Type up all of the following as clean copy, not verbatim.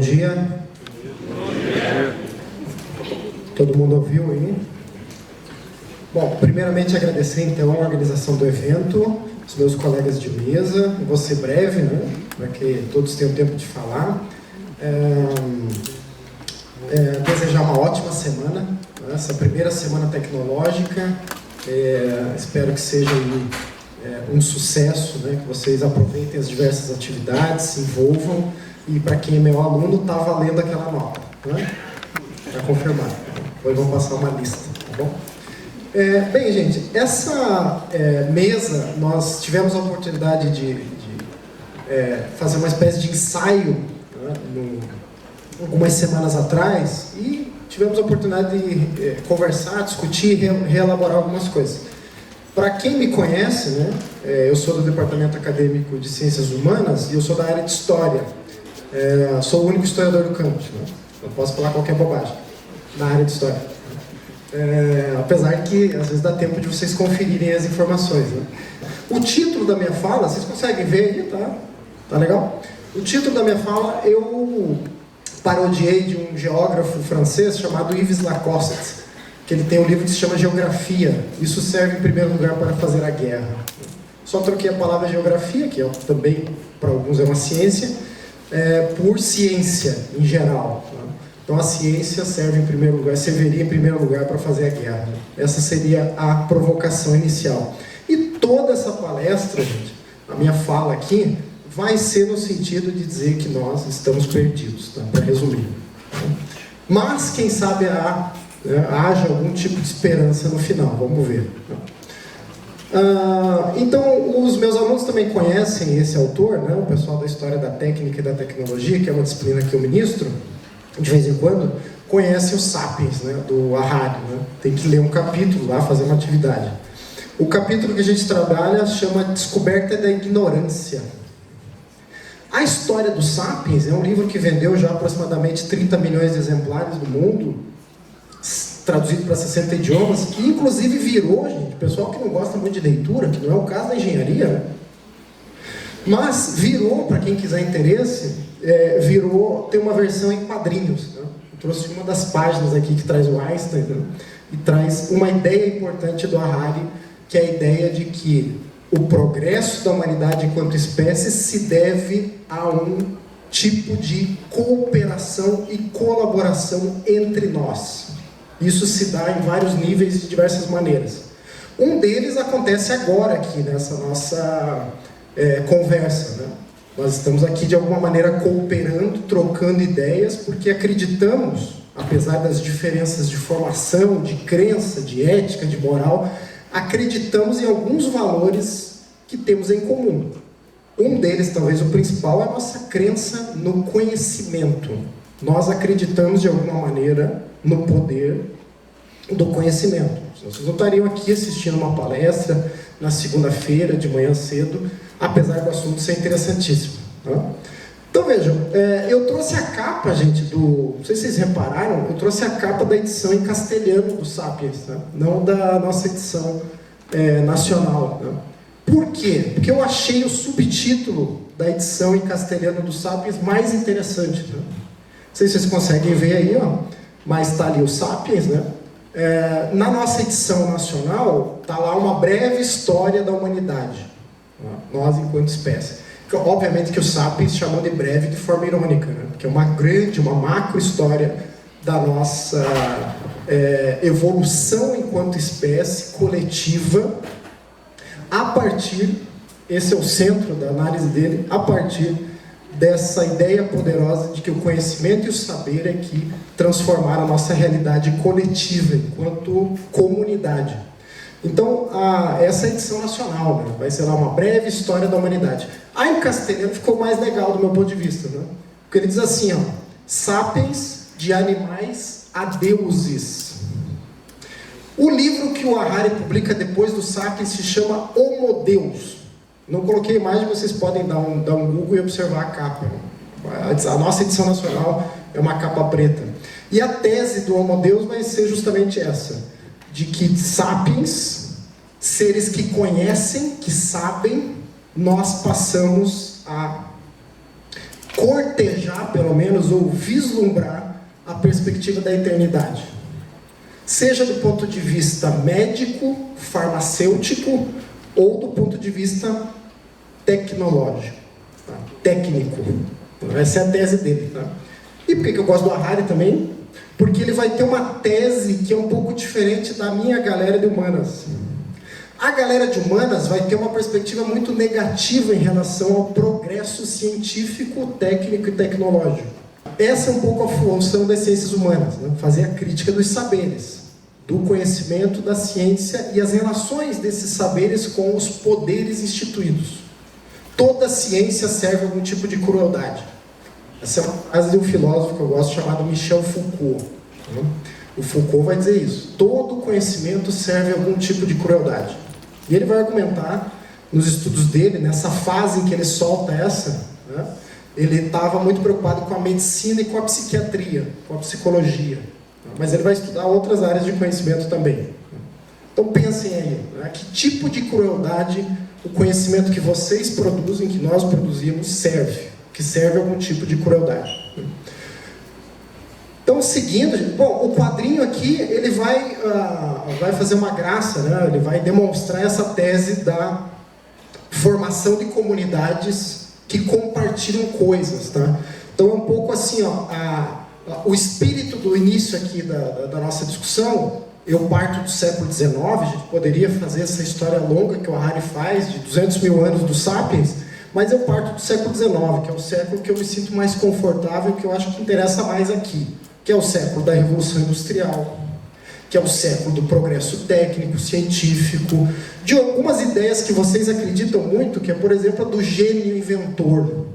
dia. Todo mundo ouviu aí? Bom, primeiramente agradecer então a organização do evento, os meus colegas de mesa, vou ser breve, né, para que todos tenham tempo de falar. Desejar uma ótima semana, né, essa primeira semana tecnológica, espero que seja um sucesso, né, que vocês aproveitem as diversas atividades, se envolvam, e para quem é meu aluno, está valendo aquela nota, né? Está confirmado. Depois vamos passar uma lista, tá bom? Bem, gente, essa mesa, nós tivemos a oportunidade de fazer uma espécie de ensaio, né, algumas semanas atrás, e tivemos a oportunidade de conversar, discutir e reelaborar algumas coisas. Para quem me conhece, né, eu sou do Departamento Acadêmico de Ciências Humanas e eu sou da área de História. Sou o único historiador do campus, né? Eu posso falar qualquer bobagem na área de História. Apesar que às vezes dá tempo de vocês conferirem as informações, né? O título da minha fala, vocês conseguem ver aí, tá? Tá legal? O título da minha fala eu parodiei de um geógrafo francês chamado Yves Lacoste, que ele tem um livro que se chama Geografia. Isso serve em primeiro lugar para fazer a guerra. Só troquei a palavra geografia, que também para alguns é uma ciência, por ciência em geral. Então a ciência serve em primeiro lugar, serviria em primeiro lugar para fazer a guerra. Essa seria a provocação inicial. E toda essa palestra, gente, a minha fala aqui, vai ser no sentido de dizer que nós estamos perdidos, tá? Para resumir. Mas, quem sabe, haja algum tipo de esperança no final, vamos ver. Então, os meus alunos também conhecem esse autor, né? O pessoal da História da Técnica e da Tecnologia, que é uma disciplina que eu ministro, de vez em quando, conhece o Sapiens, né, do Harari, né? Tem que ler um capítulo lá, fazer uma atividade. O capítulo que a gente trabalha chama Descoberta da Ignorância. A História do Sapiens é um livro que vendeu já aproximadamente 30 milhões de exemplares no mundo, traduzido para 60 idiomas, que inclusive virou, gente, pessoal que não gosta muito de leitura, que não é o caso da engenharia, né? Mas virou, para quem quiser interesse, tem uma versão em quadrinhos, né? Eu trouxe uma das páginas aqui que traz o Einstein, né? E traz uma ideia importante do Harari, que é a ideia de que o progresso da humanidade enquanto espécie se deve a um tipo de cooperação e colaboração entre nós. Isso se dá em vários níveis e de diversas maneiras. Um deles acontece agora aqui, nessa nossa conversa, né? Nós estamos aqui de alguma maneira cooperando, trocando ideias, porque acreditamos, apesar das diferenças de formação, de crença, de ética, de moral, acreditamos em alguns valores que temos em comum. Um deles, talvez o principal, é a nossa crença no conhecimento. Nós acreditamos de alguma maneira no poder do conhecimento. Vocês não estariam aqui assistindo uma palestra na segunda-feira, de manhã cedo, apesar do assunto ser interessantíssimo, tá? Então vejam, eu trouxe a capa, gente, não sei se vocês repararam, eu trouxe a capa da edição em castelhano do Sapiens, tá? Não da nossa edição nacional, tá? Por quê? Porque eu achei o subtítulo da edição em castelhano do Sapiens mais interessante, tá? Não sei se vocês conseguem ver aí, ó, mas está ali o Sapiens, né? Na nossa edição nacional, está lá uma breve história da humanidade, nós enquanto espécie. Obviamente que o Sapiens chamou de breve de forma irônica, né? Porque é uma macro história da nossa evolução enquanto espécie coletiva, a partir, esse é o centro da análise dele, a partir dessa ideia poderosa de que o conhecimento e o saber é que transformaram a nossa realidade coletiva enquanto comunidade. Então, essa edição nacional, né, vai ser lá uma breve história da humanidade. Aí em castelhano ficou mais legal do meu ponto de vista, né? Porque ele diz assim, ó, Sapiens, de animais a deuses. O livro que o Harari publica depois do Sapiens se chama Homo Deus. Não coloquei imagem, vocês podem dar um Google e observar a capa. A nossa edição nacional é uma capa preta. E a tese do Homo Deus vai ser justamente essa, de que Sapiens, seres que conhecem, que sabem, nós passamos a cortejar, pelo menos, ou vislumbrar a perspectiva da eternidade. Seja do ponto de vista médico, farmacêutico, ou do ponto de vista tecnológico, tá? Técnico. Essa é a tese dele. Tá? E por que eu gosto do Harari também? Porque ele vai ter uma tese que é um pouco diferente da minha galera de humanas. A galera de humanas vai ter uma perspectiva muito negativa em relação ao progresso científico, técnico e tecnológico. Essa é um pouco a função das ciências humanas, né? Fazer a crítica dos saberes, do conhecimento, da ciência e as relações desses saberes com os poderes instituídos. Toda ciência serve a algum tipo de crueldade. Essa é uma frase de um filósofo que eu gosto, chamado Michel Foucault. O Foucault vai dizer isso. Todo conhecimento serve a algum tipo de crueldade. E ele vai argumentar, nos estudos dele, nessa fase em que ele solta essa, né, ele estava muito preocupado com a medicina e com a psiquiatria, com a psicologia. Mas ele vai estudar outras áreas de conhecimento também. Então pensem aí, né, que tipo de crueldade o conhecimento que vocês produzem, que nós produzimos, serve. Que serve a algum tipo de crueldade. Então, seguindo, bom, o quadrinho aqui, ele vai fazer uma graça, né? Ele vai demonstrar essa tese da formação de comunidades que compartilham coisas, tá? Então, é um pouco assim, ó, o espírito do início aqui da nossa discussão, eu parto do século XIX, a gente poderia fazer essa história longa que o Harari faz, de 200 mil anos do Sapiens, mas eu parto do século XIX, que é o século que eu me sinto mais confortável, que eu acho que interessa mais aqui, que é o século da Revolução Industrial, que é o século do progresso técnico, científico, de algumas ideias que vocês acreditam muito, que é, por exemplo, a do gênio inventor,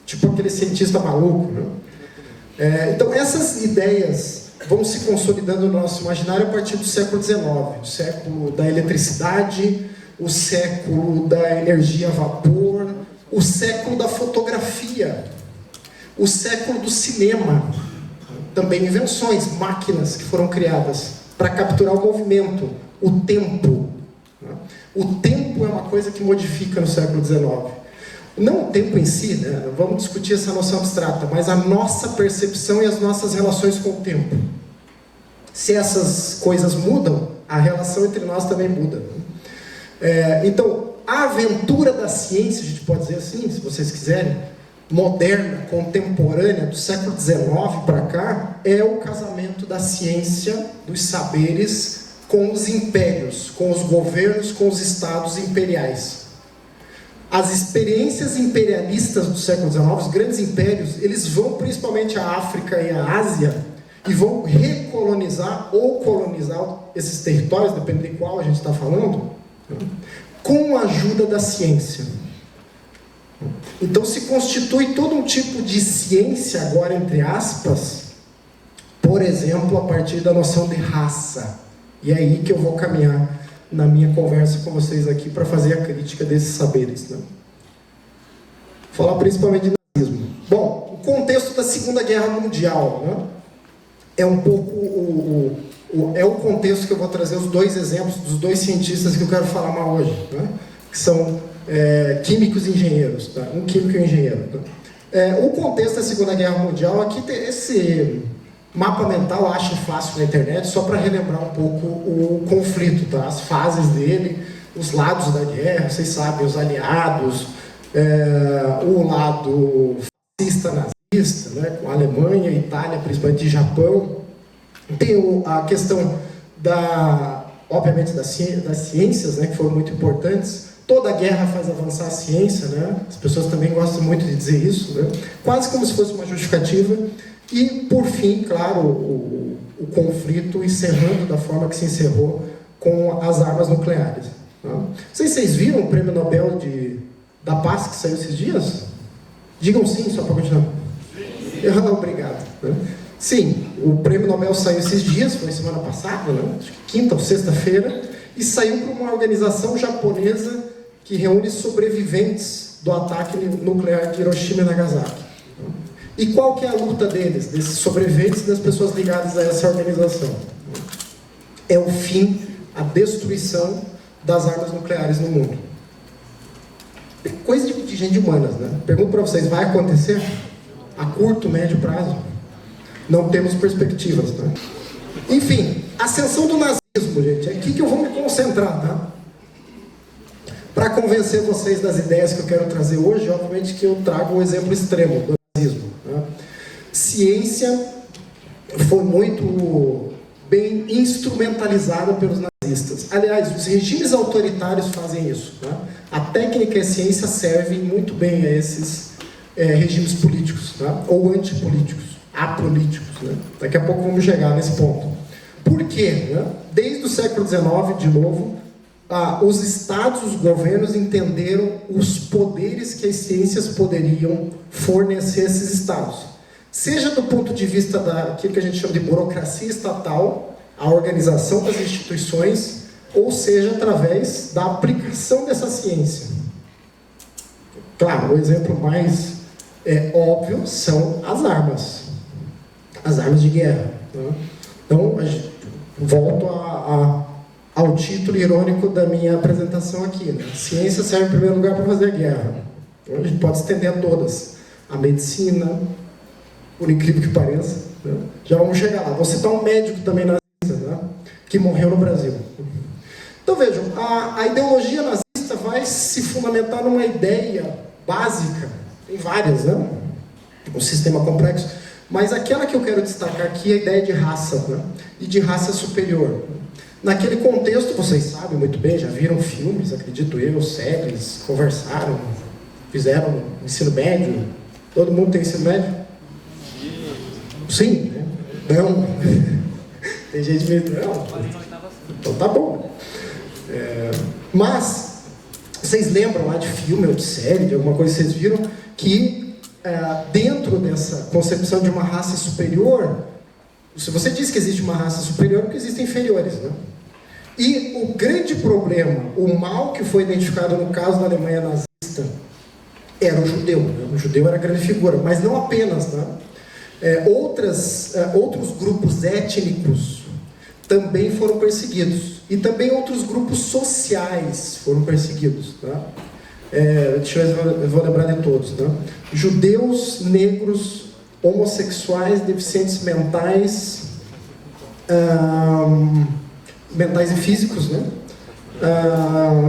tipo aquele cientista maluco, né? Então, essas ideias vão se consolidando no nosso imaginário a partir do século XIX, o século da eletricidade, o século da energia a vapor, o século da fotografia, o século do cinema, também invenções, máquinas que foram criadas para capturar o movimento, o tempo. O tempo é uma coisa que modifica no século XIX. Não o tempo em si, né? Não vamos discutir essa noção abstrata, mas a nossa percepção e as nossas relações com o tempo. Se essas coisas mudam, a relação entre nós também muda. Então, a aventura da ciência, a gente pode dizer assim, se vocês quiserem, moderna, contemporânea, do século XIX para cá, é o casamento da ciência, dos saberes, com os impérios, com os governos, com os estados imperiais. As experiências imperialistas do século XIX, os grandes impérios, eles vão principalmente à África e à Ásia e vão recolonizar ou colonizar esses territórios, dependendo de qual a gente está falando, com a ajuda da ciência. Então se constitui todo um tipo de ciência, agora entre aspas, por exemplo, a partir da noção de raça. E é aí que eu vou caminhar na minha conversa com vocês aqui para fazer a crítica desses saberes, né? Falar principalmente de nazismo. Bom, o contexto da Segunda Guerra Mundial, né? É um pouco o contexto que eu vou trazer os dois exemplos dos dois cientistas que eu quero falar mal hoje, né? Que são químicos e engenheiros, tá? Um químico e um engenheiro. Tá? O contexto da Segunda Guerra Mundial, aqui tem esse mapa mental, acho fácil na internet, só para relembrar um pouco o conflito, tá? As fases dele, os lados da guerra, vocês sabem, os aliados, o lado fascista nazista, né? Com a Alemanha, Itália, principalmente Japão. Tem a questão obviamente das ciências, né? Que foram muito importantes. Toda guerra faz avançar a ciência, né? As pessoas também gostam muito de dizer isso, né? Quase como se fosse uma justificativa. E, por fim, claro, o conflito encerrando da forma que se encerrou com as armas nucleares. Tá? Não sei se vocês viram o Prêmio Nobel da Paz que saiu esses dias? Digam sim, só para continuar. Sim. Obrigado. Sim, o Prêmio Nobel saiu esses dias, foi semana passada, né? Acho que quinta ou sexta-feira, e saiu para uma organização japonesa que reúne sobreviventes do ataque nuclear de Hiroshima e Nagasaki. E qual que é a luta deles, desses sobreviventes e das pessoas ligadas a essa organização? É o fim, a destruição das armas nucleares no mundo. Coisa de gente de humanas, né? Pergunto para vocês, vai acontecer? A curto, médio prazo? Não temos perspectivas, né? Enfim, ascensão do nazismo, gente, é aqui que eu vou me concentrar, tá? Para convencer vocês das ideias que eu quero trazer hoje, obviamente que eu trago um exemplo extremo do nazismo, né? Ciência foi muito bem instrumentalizada pelos nazistas. Aliás, os regimes autoritários fazem isso, né? A técnica e a ciência servem muito bem a esses regimes políticos, tá? Ou antipolíticos, apolíticos, né? Daqui a pouco vamos chegar nesse ponto. Por quê? Né? Desde o século XIX, de novo, os estados, os governos entenderam os poderes que as ciências poderiam fornecer a esses estados. Seja do ponto de vista daquilo que a gente chama de burocracia estatal, a organização das instituições, ou seja, através da aplicação dessa ciência. Claro, o exemplo mais óbvio são as armas de guerra, né? Então, volto ao título irônico da minha apresentação aqui, né? Ciência serve em primeiro lugar para fazer a guerra. Então, a gente pode estender a todas. A medicina, por incrível que pareça, né? Já vamos chegar lá. Vou citar um médico também nazista, né? Que morreu no Brasil. Então vejam, a ideologia nazista vai se fundamentar numa ideia básica, tem várias, né? Um sistema complexo, mas aquela que eu quero destacar aqui é a ideia de raça, né? E de raça superior. Naquele contexto, vocês sabem muito bem, já viram filmes, acredito eu, séries, conversaram, fizeram ensino médio. Todo mundo tem ensino médio? Sim, né? Não. Tem gente meio... Não. Então tá bom. Mas, vocês lembram lá de filme ou de série, de alguma coisa que vocês viram, que dentro dessa concepção de uma raça superior, se você diz que existe uma raça superior, é porque existem inferiores, né? E o grande problema, o mal que foi identificado no caso da Alemanha nazista, era o judeu, né? O judeu era a grande figura, mas não apenas, né? Outros grupos étnicos também foram perseguidos. E também outros grupos sociais foram perseguidos, tá? Deixa eu vou lembrar de todos, tá? Judeus, negros, homossexuais, deficientes mentais, mentais e físicos, né?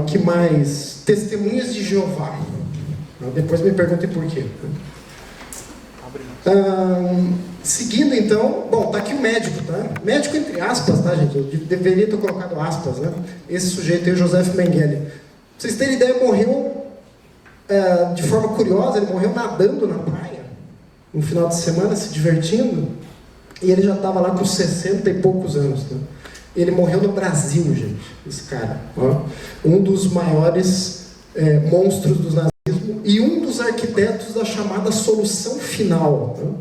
Que mais? Testemunhas de Jeová. Depois me perguntem por quê. Seguindo então, bom, tá aqui o médico, tá? Médico entre aspas, tá, gente? Eu deveria ter colocado aspas, né? Esse sujeito aí, Joseph Mengele. Pra vocês terem ideia, morreu de forma curiosa, ele morreu nadando na praia, no final de semana, se divertindo, e ele já estava lá com 60 e poucos anos, né? Ele morreu no Brasil, gente, esse cara. Ó. Um dos maiores monstros do nazismo e um dos arquitetos da chamada solução final. Né?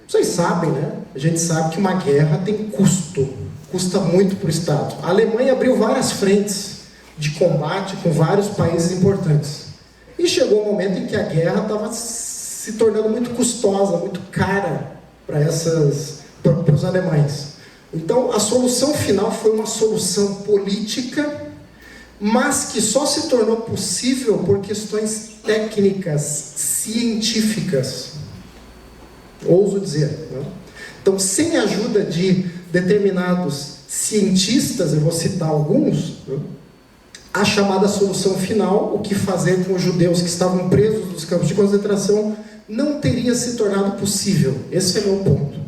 Vocês sabem, né? A gente sabe que uma guerra tem custo, custa muito para o Estado. A Alemanha abriu várias frentes de combate com vários países importantes. E chegou um momento em que a guerra estava se tornando muito custosa, muito cara para os alemães. Então, a solução final foi uma solução política, mas que só se tornou possível por questões técnicas, científicas. Ouso dizer. Né? Então, sem a ajuda de determinados cientistas, eu vou citar alguns, né? A chamada solução final, o que fazer com os judeus que estavam presos nos campos de concentração, não teria se tornado possível. Esse é o meu ponto.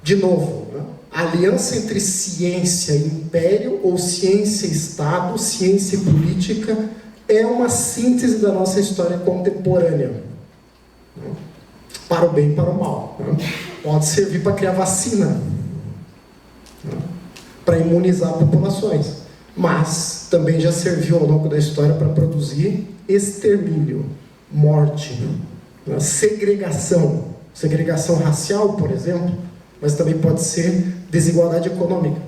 De novo, né? A aliança entre ciência e império, ou ciência e Estado, ciência e política, é uma síntese da nossa história contemporânea. Né? Para o bem e para o mal. Né? Pode servir para criar vacina, né? Para imunizar populações. Mas também já serviu ao longo da história para produzir extermínio, morte, né? Segregação racial, por exemplo, mas também pode ser desigualdade econômica.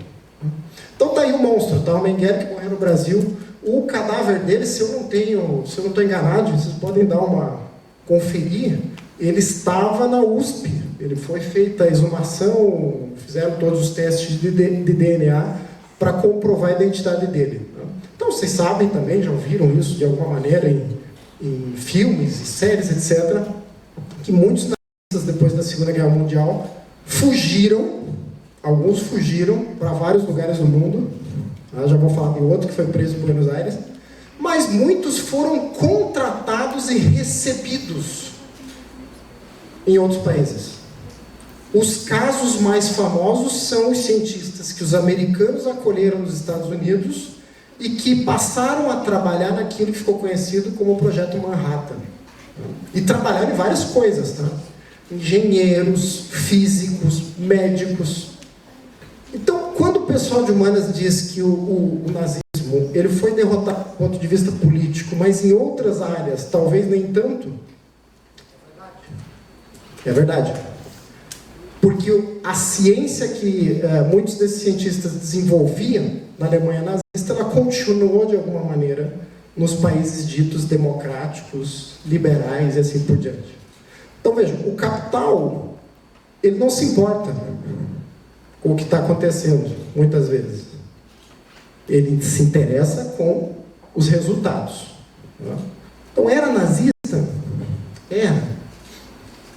Então tá aí o monstro, tá? O Mengele que morreu no Brasil. O cadáver dele, se eu não estou enganado, vocês podem dar uma conferir, ele estava na USP, ele foi feita a exumação, fizeram todos os testes de DNA para comprovar a identidade dele. Então vocês sabem também, já ouviram isso de alguma maneira em em filmes e séries, etc., que muitos nazistas, depois da Segunda Guerra Mundial, fugiram, alguns fugiram para vários lugares do mundo. Já vou falar de outro que foi preso em Buenos Aires, mas muitos foram contratados e recebidos em outros países. Os casos mais famosos são os cientistas que os americanos acolheram nos Estados Unidos e que passaram a trabalhar naquilo que ficou conhecido como o Projeto Manhattan. E trabalharam em várias coisas, tá? Engenheiros, físicos, médicos. Então, quando o pessoal de humanas diz que o nazismo ele foi derrotado do ponto de vista político, mas em outras áreas talvez nem tanto, é verdade. Porque a ciência que muitos desses cientistas desenvolviam na Alemanha nazista, ela continuou de alguma maneira nos países ditos democráticos, liberais e assim por diante. Então vejam, o capital, ele não se importa com o que está acontecendo, muitas vezes. Ele se interessa com os resultados. Então era nazista? Era.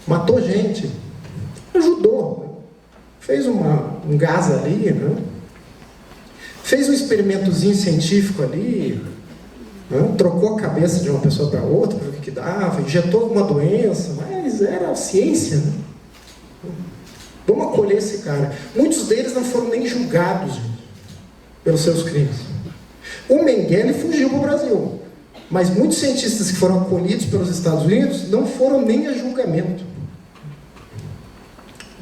Matou gente. Ajudou. Fez um gás ali, né? Fez um experimentozinho científico ali, né? Trocou a cabeça de uma pessoa para outra, para ver o que dava, injetou alguma doença, mas era ciência, né? Vamos acolher esse cara. Muitos deles não foram nem julgados, gente, pelos seus crimes. O Mengele fugiu para o Brasil, mas muitos cientistas que foram acolhidos pelos Estados Unidos não foram nem a julgamento.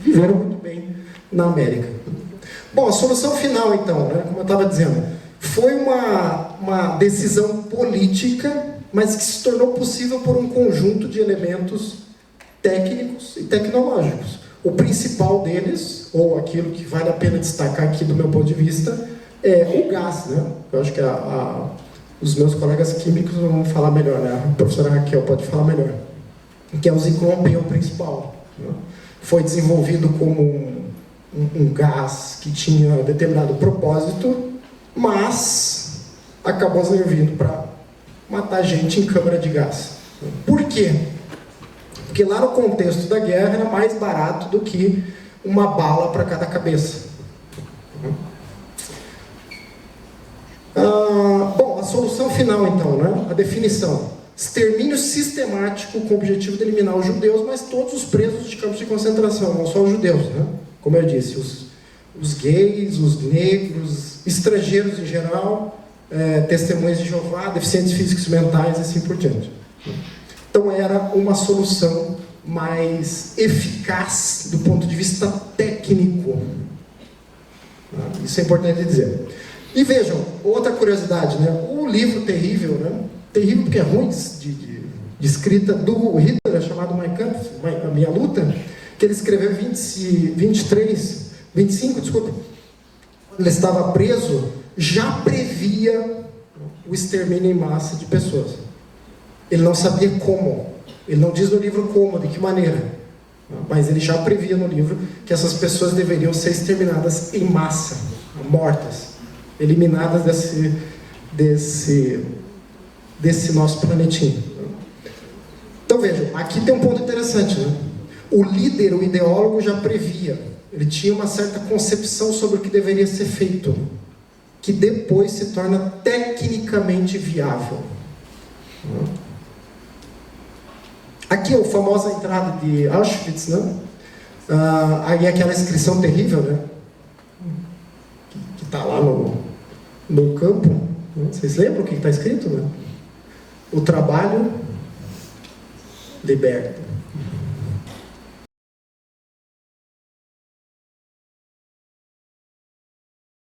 Viveram muito bem na América. Bom, a solução final, então, né, como eu estava dizendo, foi uma decisão política, mas que se tornou possível por um conjunto de elementos técnicos e tecnológicos. O principal deles, ou aquilo que vale a pena destacar aqui do meu ponto de vista, é o gás, né? Eu acho que os meus colegas químicos vão falar melhor, né? A professora Raquel pode falar melhor. Que é o Zyklon-B, o principal, né? Foi desenvolvido como um gás que tinha determinado propósito, mas acabou servindo para matar gente em câmara de gás. Por quê? Porque lá no contexto da guerra era mais barato do que uma bala para cada cabeça. Bom, a solução final então, né? A definição. Extermínio sistemático com o objetivo de eliminar os judeus, mas todos os presos de campos de concentração, não só os judeus, né? Como eu disse, os gays, os negros, estrangeiros em geral, testemunhas de Jeová, deficientes físicos e mentais e assim por diante. Então era uma solução mais eficaz do ponto de vista técnico. Isso é importante dizer. E vejam, outra curiosidade, né? O livro terrível, né? Terrível porque é ruim de escrita, do Hitler, chamado Mein Kampf, A Minha Luta, que ele escreveu em 25, desculpa, ele estava preso, já previa o extermínio em massa de pessoas. Ele não sabia como, ele não diz no livro como, de que maneira, mas ele já previa no livro que essas pessoas deveriam ser exterminadas em massa, mortas, eliminadas desse nosso planetinho. Então vejam, aqui tem um ponto interessante, né? O líder, o ideólogo já previa, ele tinha uma certa concepção sobre o que deveria ser feito, que depois se torna tecnicamente viável. Aqui a famosa entrada de Auschwitz, né? Aí aquela inscrição terrível, né? Que está lá no campo, né? Vocês lembram o que está escrito, né? O trabalho liberta.